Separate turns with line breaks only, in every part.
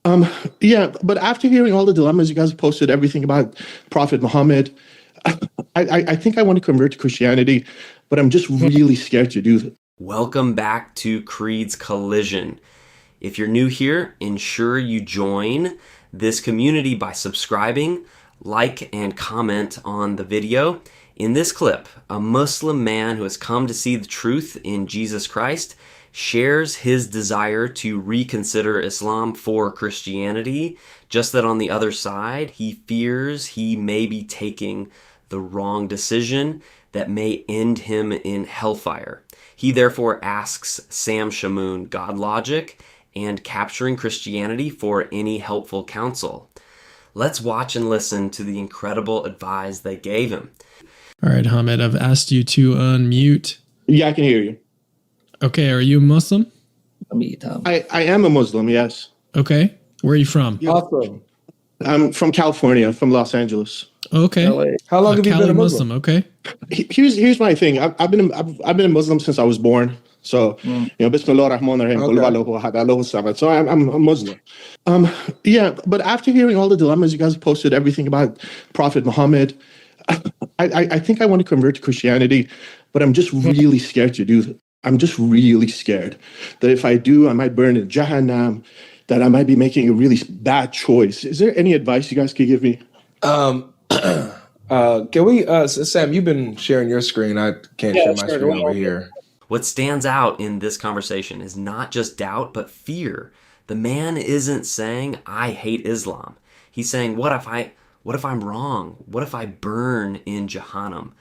Um, yeah, but after hearing all the dilemmas you guys have posted, everything about Prophet Muhammad, I think I want to convert to Christianity, but I'm just really scared to do it.
Welcome back to Creed's Collision. If you're new here, ensure you join this community by subscribing, like, and comment on the video. In this clip, a Muslim man who has come to see the truth in Jesus Christ shares his desire to reconsider Islam for Christianity, just that on the other side, he fears he may be taking the wrong decision that may end him in hellfire. He therefore asks Sam Shamoun, God Logic, and Capturing Christianity for any helpful counsel. Let's watch and listen to the incredible advice they gave him.
All right, Hamid, I've asked you to unmute.
Yeah, I can hear you.
Okay, are you a Muslim?
I am a Muslim, yes.
Okay, where are you from?
Awesome.
I'm from California, from Los Angeles.
Okay.
LA. How long have you
Cali
been a Muslim?
Okay.
Here's my thing. I've been a Muslim since I was born. So Bismillah ar-Rahman ar-Rahim. Qul huwallahu ahad, Allahu samad. So I'm a Muslim. Yeah, but after hearing all the dilemmas you guys have posted, everything about Prophet Muhammad, I think I want to convert to Christianity, but I'm just really scared to do it. I'm just really scared that if I do, I might burn in Jahannam, that I might be making a really bad choice. Is there any advice you guys could give me?
Can we, Sam, you've been sharing your screen. I can't share my screen over here.
What stands out in this conversation is not just doubt, but fear. The man isn't saying, I hate Islam. He's saying, what if I'm wrong? What if I burn in Jahannam?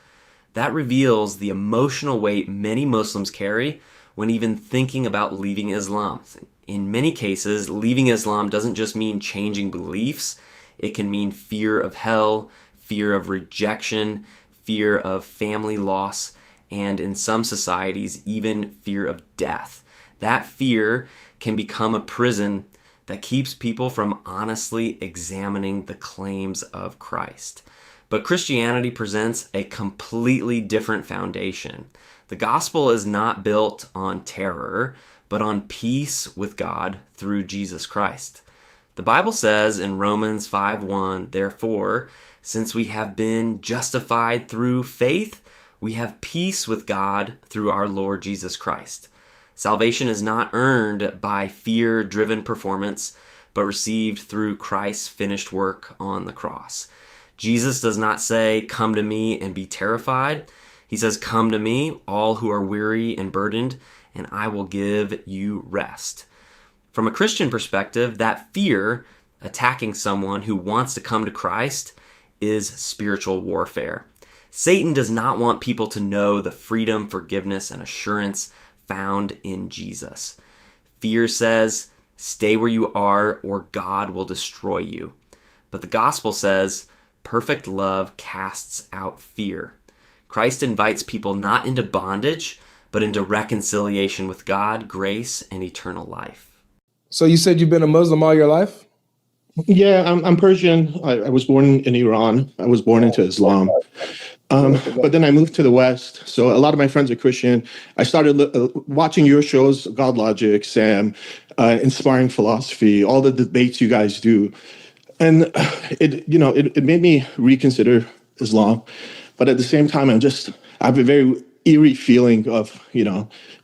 That reveals the emotional weight many Muslims carry when even thinking about leaving Islam. In many cases, leaving Islam doesn't just mean changing beliefs. It can mean fear of hell, fear of rejection, fear of family loss, and in some societies, even fear of death. That fear can become a prison that keeps people from honestly examining the claims of Christ. But Christianity presents a completely different foundation. The gospel is not built on terror, but on peace with God through Jesus Christ. The Bible says in Romans 5:1, therefore, since we have been justified through faith, we have peace with God through our Lord Jesus Christ. Salvation is not earned by fear-driven performance, but received through Christ's finished work on the cross. Jesus does not say, come to me and be terrified. He says, come to me, all who are weary and burdened, and I will give you rest. From a Christian perspective, that fear attacking someone who wants to come to Christ is spiritual warfare. Satan does not want people to know the freedom, forgiveness, and assurance found in Jesus. Fear says, stay where you are or God will destroy you. But the gospel says, perfect love casts out fear. Christ invites people not into bondage, but into reconciliation with God, grace, and eternal life.
So you said you've been a Muslim all your life?
Yeah, I'm Persian. I was born in Iran. I was born into Islam. But then I moved to the West. So a lot of my friends are Christian. I started watching your shows, God Logic, Sam, Inspiring Philosophy, all the debates you guys do. And it made me reconsider Islam. But at the same time, I have a very eerie feeling of,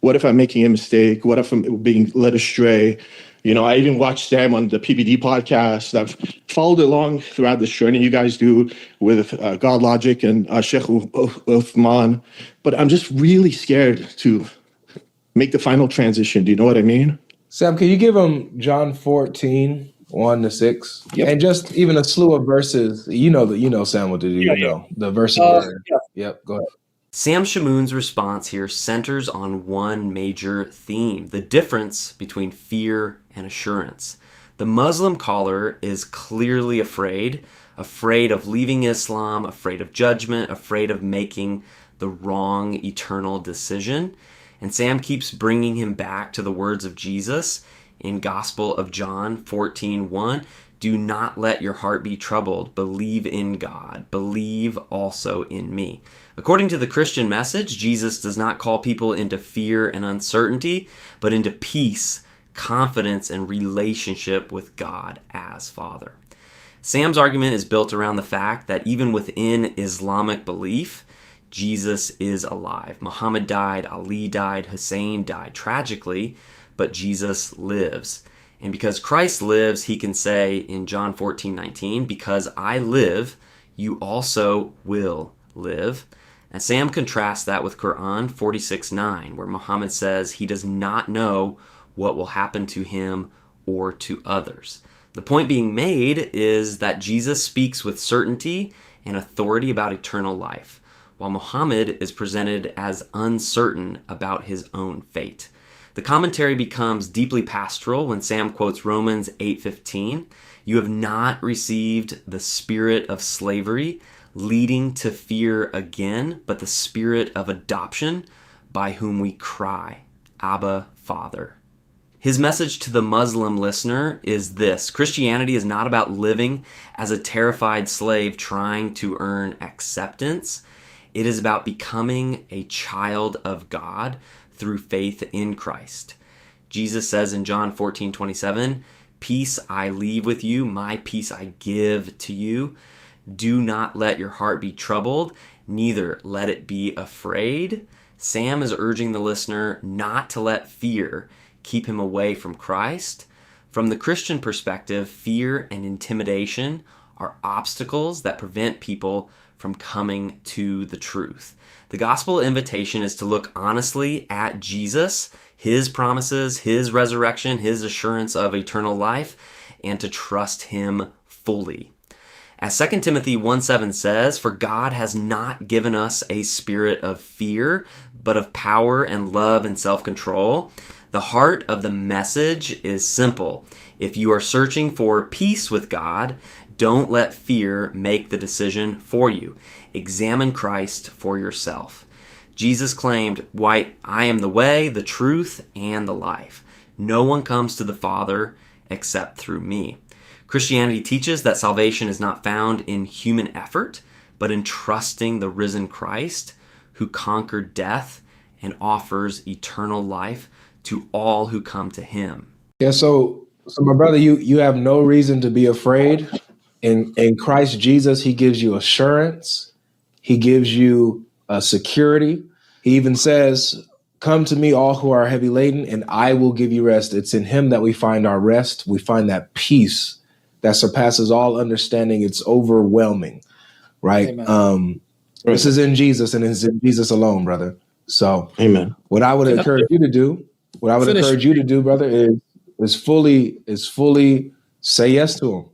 what if I'm making a mistake? What if I'm being led astray? I even watched Sam on the PBD podcast. I've followed along throughout this journey you guys do with God Logic and Sheikh Uthman. But I'm just really scared to make the final transition. Do you know what I mean?
Sam, can you give them John 14, 1-6? Yep. And just even a slew of verses. You know Sam what to do. The verses. Yep, go ahead.
Sam Shamoun's response here centers on one major theme, the difference between fear and assurance. The Muslim caller is clearly afraid of leaving Islam, afraid of judgment, afraid of making the wrong eternal decision. And Sam keeps bringing him back to the words of Jesus in Gospel of John 14:1. Do not let your heart be troubled. Believe in God. Believe also in me. According to the Christian message, Jesus does not call people into fear and uncertainty, but into peace, confidence and relationship with God as Father. Sam's argument is built around the fact that even within Islamic belief, Jesus is alive. Muhammad died, Ali died, Hussein died tragically, but Jesus lives. And because Christ lives, he can say in John 14:19, because I live, you also will live. And Sam contrasts that with Quran 46:9, where Muhammad says he does not know what will happen to him or to others. The point being made is that Jesus speaks with certainty and authority about eternal life, while Muhammad is presented as uncertain about his own fate. The commentary becomes deeply pastoral when Sam quotes Romans 8:15, "You have not received the spirit of slavery, leading to fear again, but the spirit of adoption, by whom we cry, Abba, Father." His message to the Muslim listener is this: Christianity is not about living as a terrified slave trying to earn acceptance. It is about becoming a child of God through faith in Christ. Jesus says in John 14:27, "Peace I leave with you, my peace I give to you. Do not let your heart be troubled, neither let it be afraid." Sam is urging the listener not to let fear keep him away from Christ. From the Christian perspective, fear and intimidation are obstacles that prevent people from coming to the truth. The gospel invitation is to look honestly at Jesus, his promises, his resurrection, his assurance of eternal life, and to trust him fully. As 2 Timothy 1:7 says, "For God has not given us a spirit of fear, but of power and love and self-control." The heart of the message is simple. If you are searching for peace with God, don't let fear make the decision for you. Examine Christ for yourself. Jesus claimed, "I am the way, the truth, and the life. No one comes to the Father except through me." Christianity teaches that salvation is not found in human effort, but in trusting the risen Christ who conquered death and offers eternal life to all who come to him.
Yeah, so my brother, you have no reason to be afraid. In Christ Jesus, he gives you assurance. He gives you security. He even says, "Come to me, all who are heavy laden, and I will give you rest." It's in him that we find our rest. We find that peace that surpasses all understanding. It's overwhelming, right? This is in Jesus, and it's in Jesus alone, brother. So,
Amen.
What I would encourage you to do, brother, is fully say yes to him.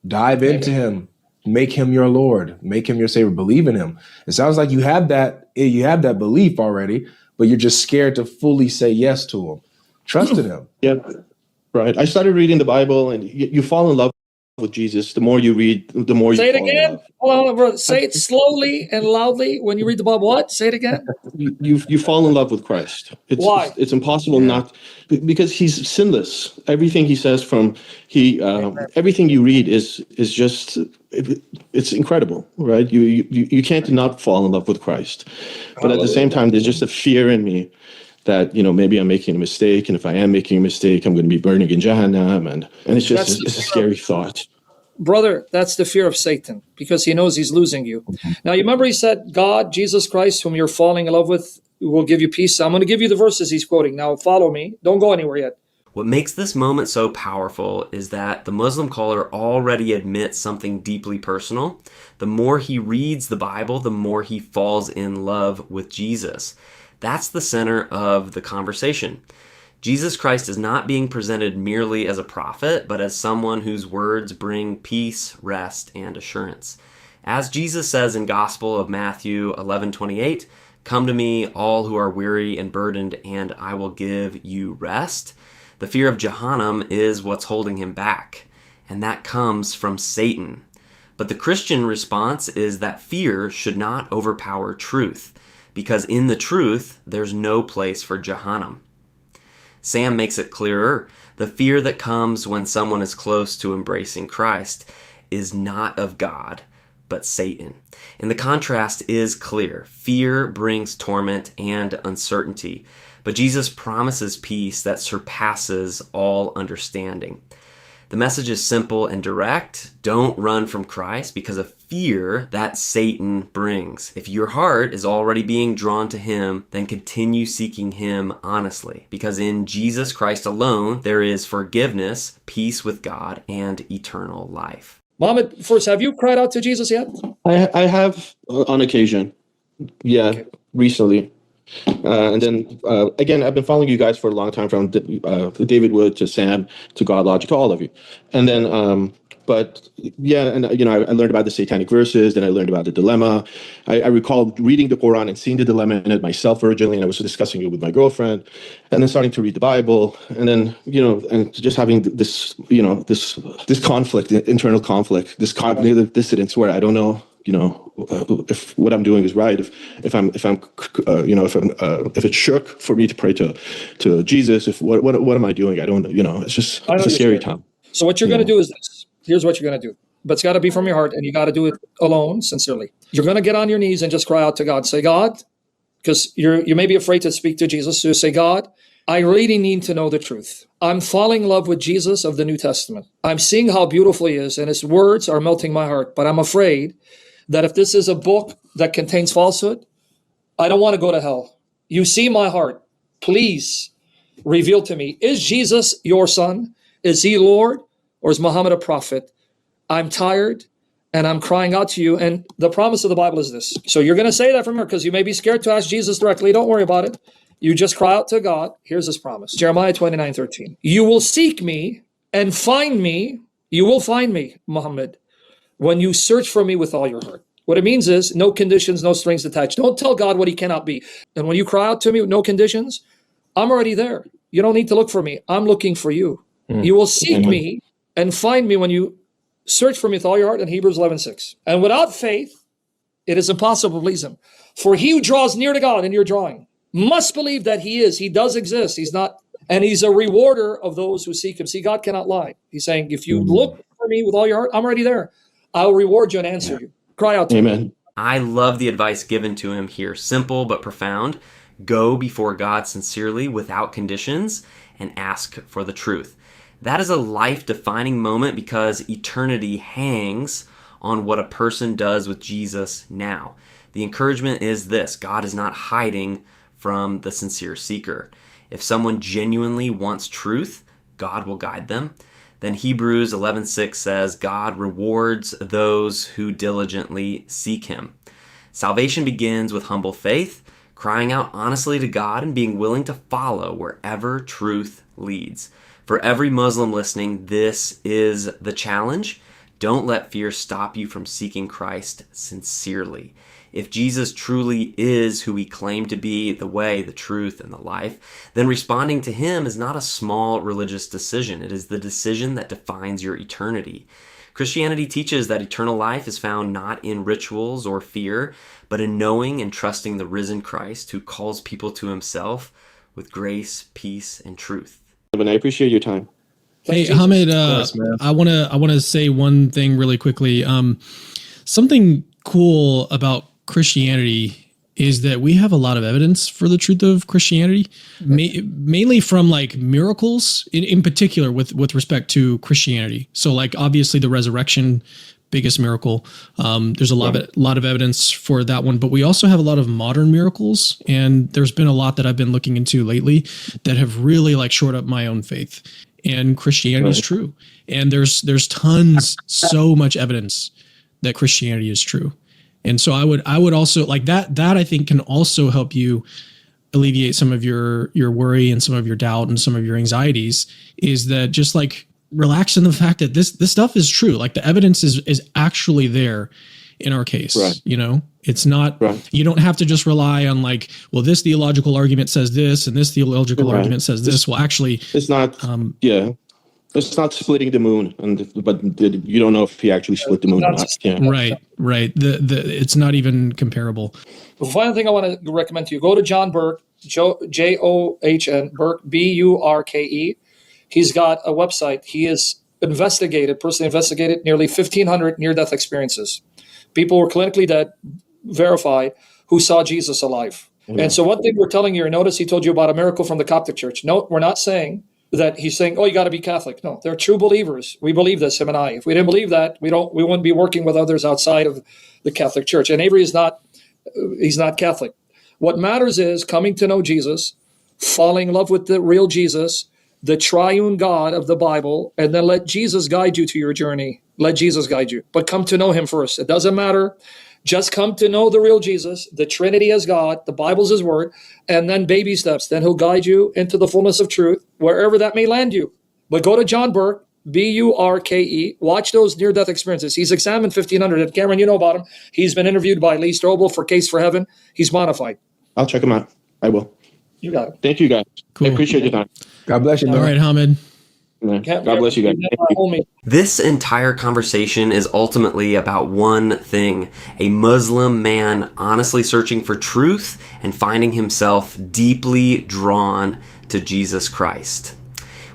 Dive into him. Make him your Lord. Make him your Savior. Believe in him. It sounds like you have that belief already, but you're just scared to fully say yes to him. Trust in him.
Yeah, right. I started reading the Bible, and you fall in love with Jesus. The more you read, the more you
say it
fall in
again.
love.
Hold on, brother. Say it slowly and loudly when you read the Bible. What? Say it again.
You fall in love with Christ.
Why?
It's impossible not, because he's sinless. Everything he says everything you read is just it's incredible, right? You can't not fall in love with Christ. But at the same time, there's just a fear in me that maybe I'm making a mistake, and if I am making a mistake, I'm going to be burning in Jahannam, and it's a scary thought.
Brother, that's the fear of Satan, because he knows he's losing you. Now, you remember he said, God, Jesus Christ, whom you're falling in love with, will give you peace. I'm going to give you the verses he's quoting. Now, follow me. Don't go anywhere yet.
What makes this moment so powerful is that the Muslim caller already admits something deeply personal. The more he reads the Bible, the more he falls in love with Jesus. That's the center of the conversation. Jesus Christ is not being presented merely as a prophet, but as someone whose words bring peace, rest, and assurance. As Jesus says in Gospel of Matthew 11:28, "Come to me, all who are weary and burdened, and I will give you rest." The fear of Jahannam is what's holding him back, and that comes from Satan. But the Christian response is that fear should not overpower truth, because in the truth, there's no place for Jahannam. Sam makes it clearer. The fear that comes when someone is close to embracing Christ is not of God, but Satan. And the contrast is clear. Fear brings torment and uncertainty, But Jesus promises peace that surpasses all understanding. The message is simple and direct. Don't run from Christ because of fear that Satan brings. If your heart is already being drawn to him, then continue seeking him honestly, because in Jesus Christ alone, there is forgiveness, peace with God, and eternal life.
Mohammed, first, have you cried out to Jesus yet?
I have on occasion. Yeah,
Okay.
recently. And then again, I've been following you guys for a long time, from David Wood to Sam to God Logic to all of you. And then, but yeah, and I learned about the satanic verses, then I learned about the dilemma. I recall reading the Quran and seeing the dilemma in it myself originally, and I was discussing it with my girlfriend, and then starting to read the Bible, and then and just having this this conflict, internal conflict, this cognitive dissonance where I don't know. If what I'm doing is right, if it's shirk for me to pray to Jesus, if what am I doing? I don't it's a scary time.
So what you're going to do is this. Here's what you're going to do. But it's got to be from your heart, and you got to do it alone, sincerely. You're going to get on your knees and just cry out to God. Say, God, because you may be afraid to speak to Jesus. So say, God, I really need to know the truth. I'm falling in love with Jesus of the New Testament. I'm seeing how beautiful he is, and his words are melting my heart. But I'm afraid that if this is a book that contains falsehood, I don't want to go to hell. You see my heart. Please reveal to me, is Jesus your son? Is he Lord? Or is Muhammad a prophet? I'm tired and I'm crying out to you. And the promise of the Bible is this. So you're going to say that from here because you may be scared to ask Jesus directly. Don't worry about it. You just cry out to God. Here's his promise. Jeremiah 29:13. You will seek me and find me. You will find me, Muhammad, when you search for me with all your heart. What it means is no conditions, no strings attached. Don't tell God what he cannot be. And when you cry out to me with no conditions, I'm already there. You don't need to look for me. I'm looking for you. You will seek me and find me when you search for me with all your heart, in Hebrews 11:6. And without faith, it is impossible to please him. For he who draws near to God, and you're drawing, must believe that he does exist. He's not, and he's a rewarder of those who seek him. See, God cannot lie. He's saying, if you look for me with all your heart, I'm already there. I'll reward you and answer you. Cry out to
Amen.
me.
I love the advice given to him here. Simple but profound. Go before God sincerely without conditions and ask for the truth. That is a life-defining moment because eternity hangs on what a person does with Jesus now. The encouragement is this: God is not hiding from the sincere seeker. If someone genuinely wants truth, God will guide them. Then Hebrews 11:6 says, God rewards those who diligently seek him. Salvation begins with humble faith, crying out honestly to God, and being willing to follow wherever truth leads. For every Muslim listening, this is the challenge. Don't let fear stop you from seeking Christ sincerely. If Jesus truly is who he claimed to be, the way, the truth, and the life, then responding to him is not a small religious decision. It is the decision that defines your eternity. Christianity teaches that eternal life is found not in rituals or fear, but in knowing and trusting the risen Christ who calls people to himself with grace, peace, and truth.
But I appreciate your time.
Hey,
Jesus.
Hamid,
course, man.
I wanna say one thing really quickly. Something cool about Christianity is that we have a lot of evidence for the truth of Christianity, mainly from like miracles in particular with respect to Christianity. So like obviously the resurrection, biggest miracle. There's a lot of evidence for that one, but we also have a lot of modern miracles, and there's been a lot that I've been looking into lately that have really like shored up my own faith. And Christianity is true, and there's tons, so much evidence that Christianity is true. And so I would also like that I think can also help you alleviate some of your worry and some of your doubt and some of your anxieties, is that just like relax in the fact that this stuff is true. Like the evidence is actually there in our case.
Right.
It's not, you don't have to just rely on like, well, this theological argument says this and this theological argument says this. Well, actually,
it's not, it's not splitting the moon, but you don't know if he actually split the moon or not. Yeah.
Right. It's not even comparable.
The final thing I want to recommend to you, go to John Burke, John Burke, Burke. He's got a website. He has personally investigated nearly 1,500 near-death experiences. People were clinically dead, verified, who saw Jesus alive. And so one thing we're telling you, notice he told you about a miracle from the Coptic Church. No, we're not saying that he's saying, oh, you got to be Catholic. No, they're true believers. We believe this, him and I. If we didn't believe that, we wouldn't be working with others outside of the Catholic Church. And Avery is not, he's not Catholic. What matters is coming to know Jesus, falling in love with the real Jesus, the triune God of the Bible, and then let Jesus guide you to your journey. Let Jesus guide you. But come to know him first. It doesn't matter. Just come to know the real Jesus, the Trinity as God, the Bible's his word, and then baby steps. Then he'll guide you into the fullness of truth, wherever that may land you. But go to John Burke, Burke, watch those near-death experiences. He's examined 1,500. And Cameron, you know about him. He's been interviewed by Lee Strobel for Case for Heaven. He's modified.
I'll check him out. I will.
You got it.
Thank you, guys.
Cool.
I appreciate your time.
God bless you.
All right, Hamid.
Yeah. God bless you guys.
This entire conversation is ultimately about one thing: a Muslim man honestly searching for truth and finding himself deeply drawn to Jesus Christ.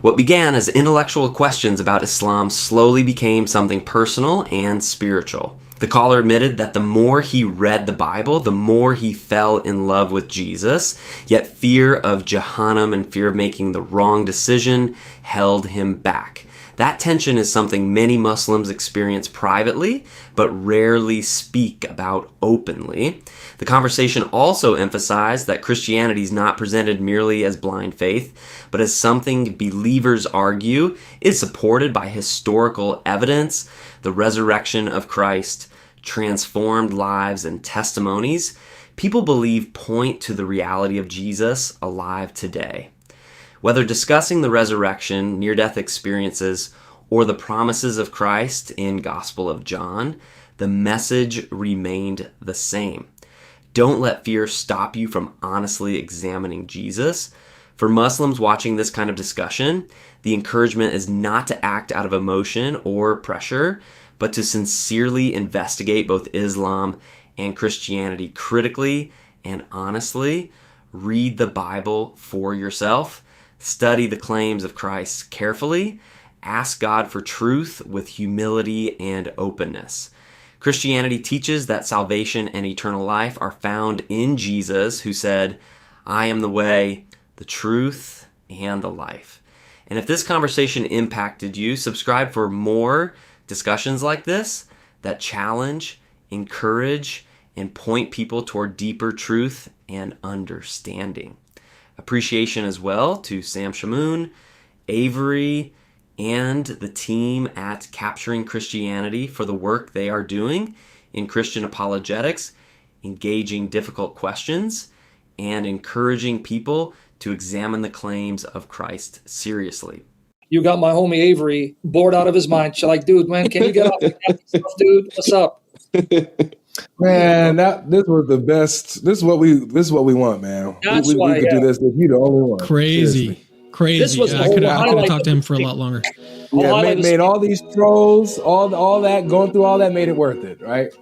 What began as intellectual questions about Islam slowly became something personal and spiritual. The caller admitted that the more he read the Bible, the more he fell in love with Jesus, yet fear of Jahannam and fear of making the wrong decision held him back. That tension is something many Muslims experience privately, but rarely speak about openly. The conversation also emphasized that Christianity is not presented merely as blind faith, but as something believers argue is supported by historical evidence, the resurrection of Christ, transformed lives, and testimonies people believe point to the reality of Jesus alive today. Whether discussing the resurrection, near-death experiences, or the promises of Christ in Gospel of John, the message remained the same. Don't let fear stop you from honestly examining Jesus. For Muslims watching this kind of discussion, the encouragement is not to act out of emotion or pressure, but to sincerely investigate both Islam and Christianity critically and honestly. Read the Bible for yourself. Study the claims of Christ carefully. Ask God for truth with humility and openness. Christianity teaches that salvation and eternal life are found in Jesus, who said, "I am the way, the truth, and the life." And if this conversation impacted you, subscribe for more discussions like this that challenge, encourage, and point people toward deeper truth and understanding. Appreciation as well to Sam Shamoon, Avery, and the team at Capturing Christianity for the work they are doing in Christian apologetics, engaging difficult questions, and encouraging people to examine the claims of Christ seriously.
You got my homie Avery bored out of his mind. She's like, dude, man, can you get off the Catholic stuff, dude? What's up?
Man, this was the best. This is what we want, man.
That's
we
why,
could do this if you the only one.
Crazy.
Seriously.
Crazy.
This was
I
the
could
whole
have talked to him for a lot longer.
Yeah, made all these trolls, all that going through all that made it worth it, right?